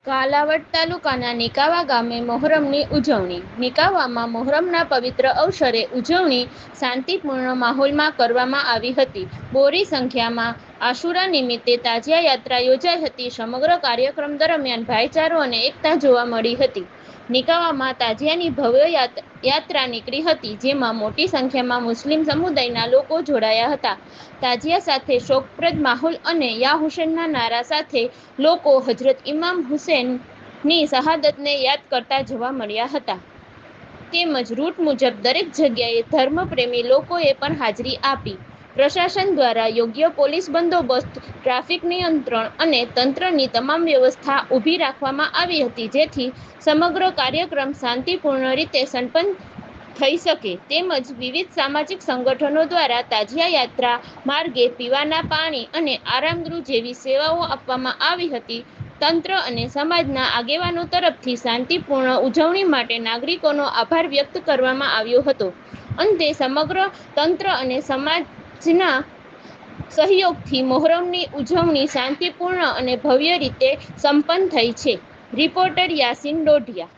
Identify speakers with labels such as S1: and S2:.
S1: કાલાવડ તાલુકાના નિકાવા ગામે મોહરમની ઉજવણી. નિકાવામાં મોહરમના પવિત્ર અવસરે ઉજવણી શાંતિપૂર્ણ માહોલમાં કરવામાં આવી હતી. બોરી સંખ્યામાં આશુરા નિમિત્તે તાજિયા યાત્રા યોજાઈ હતી. સમગ્ર કાર્યક્રમ દરમિયાન ભાઈચારો અને એકતા જોવા મળી હતી. નિકાવામાં તાજિયાની ભવ્ય યાત્રા નીકળી હતી, જેમાં મોટી સંખ્યામાં મુસ્લિમ સમુદાયના લોકો જોડાયા હતા. તાજિયા સાથે શોકપ્રદ માહોલ અને યા હુસેનના નારા સાથે લોકો હજરત ઇમામ હુસેનની શહાદતને યાદ કરતા જોવા મળ્યા હતા. તેમજ રૂટ મુજબ દરેક જગ્યાએ ધર્મપ્રેમી લોકોએ પણ હાજરી આપી. પ્રશાસન દ્વારા યોગ્ય પોલીસ બંદોબસ્ત, ટ્રાફિક નિયંત્રણ અને તંત્રની તમામ વ્યવસ્થા ઊભી રાખવામાં આવી હતી, જેથી સમગ્ર કાર્યક્રમ શાંતિપૂર્ણ રીતે સંપન્ન થઈ શકે. તેમજ વિવિધ સામાજિક સંગઠનો દ્વારા તાજિયા યાત્રા માર્ગે પીવાના પાણી અને આરામગૃહ જેવી સેવાઓ આપવામાં આવી હતી. તંત્ર અને સમાજના આગેવાનો તરફથી શાંતિપૂર્ણ ઉજવણી માટે નાગરિકોનો આભાર વ્યક્ત કરવામાં આવ્યો હતો. અંતે સમગ્ર તંત્ર અને સમાજના સહયોગથી મોહરમની ઉજવણી શાંતિપૂર્ણ અને ભવ્ય રીતે સંપન્ન થઈ છે. રિપોર્ટર યાસીન ડોઢિયા.